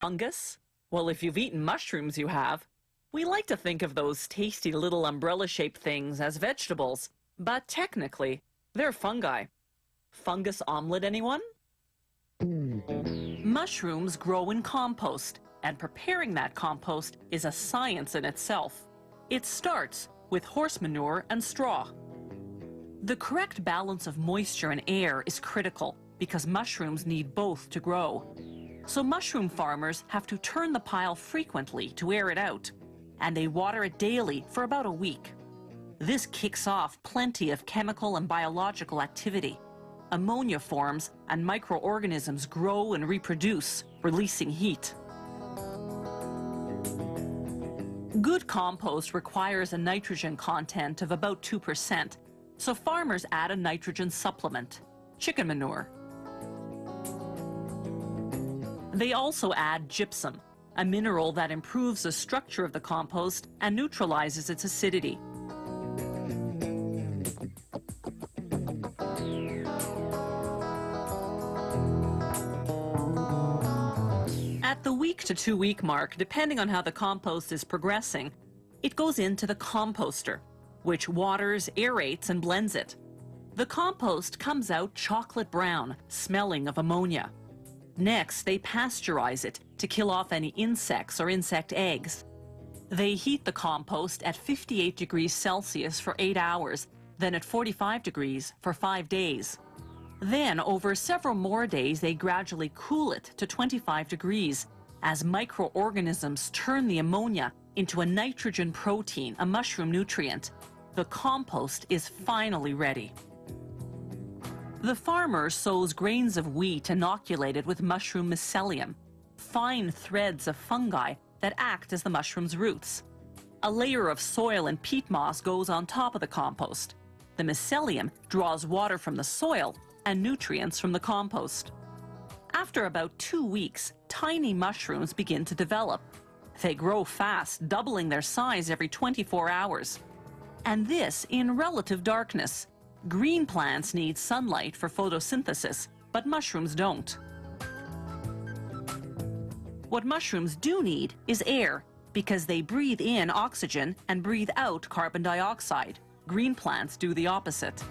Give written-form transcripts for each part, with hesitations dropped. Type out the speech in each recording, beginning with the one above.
Fungus? Well, if you've eaten mushrooms, you have. We like to think of those tasty little umbrella-shaped things as vegetables, but technically, they're fungi. Fungus omelet, anyone? Mushrooms grow in compost, and preparing that compost is a science in itself. It starts with horse manure and straw. The correct balance of moisture and air is critical because mushrooms need both to grow. So mushroom farmers have to turn the pile frequently to air it out, and they water it daily for about a week. This kicks off plenty of chemical and biological activity. Ammonia forms and microorganisms grow and reproduce, releasing heat. Good compost requires a nitrogen content of about 2%, so farmers add a nitrogen supplement, chicken manure. They also add gypsum, a mineral that improves the structure of the compost and neutralizes its acidity. At the week to 2 week mark, depending on how the compost is progressing, it goes into the composter, which waters, aerates, and blends it. The compost comes out chocolate brown, smelling of ammonia. Next, they pasteurize it to kill off any insects or insect eggs. They heat the compost at 58 degrees Celsius for 8 hours, then at 45 degrees for 5 days. Then, over several more days, they gradually cool it to 25 degrees as microorganisms turn the ammonia into a nitrogen protein, a mushroom nutrient. The compost is finally ready. The farmer sows grains of wheat inoculated with mushroom mycelium, fine threads of fungi that act as the mushroom's roots. A layer of soil and peat moss goes on top of the compost. The mycelium draws water from the soil and nutrients from the compost. After about 2 weeks, tiny mushrooms begin to develop. They grow fast, doubling their size every 24 hours. And this in relative darkness. Green plants need sunlight for photosynthesis, but mushrooms don't. What mushrooms do need is air, because they breathe in oxygen and breathe out carbon dioxide. Green plants do the opposite.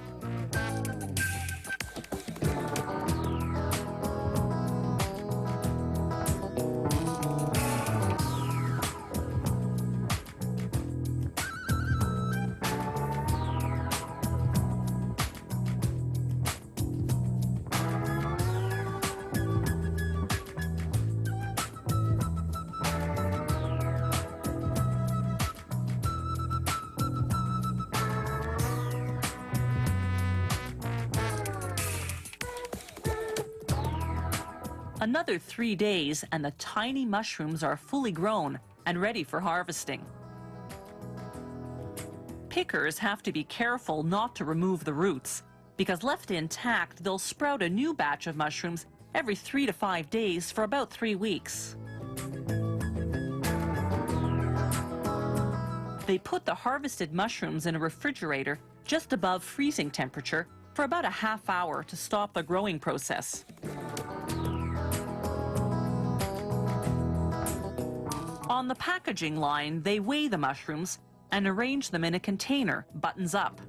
Another 3 days and the tiny mushrooms are fully grown and ready for harvesting. Pickers have to be careful not to remove the roots, because left intact, they'll sprout a new batch of mushrooms every 3 to 5 days for about 3 weeks. They put the harvested mushrooms in a refrigerator just above freezing temperature for about a half hour to stop the growing process. On the packaging line, they weigh the mushrooms and arrange them in a container, buttons up.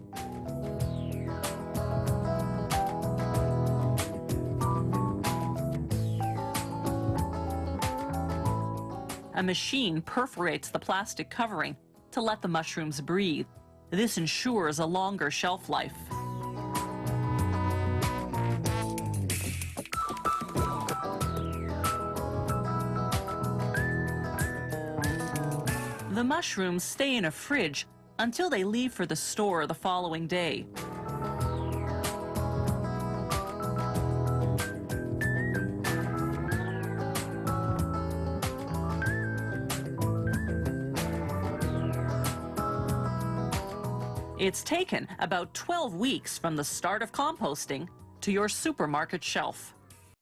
A machine perforates the plastic covering to let the mushrooms breathe. This ensures a longer shelf life. The mushrooms stay in a fridge until they leave for the store the following day. It's taken about 12 weeks from the start of composting to your supermarket shelf.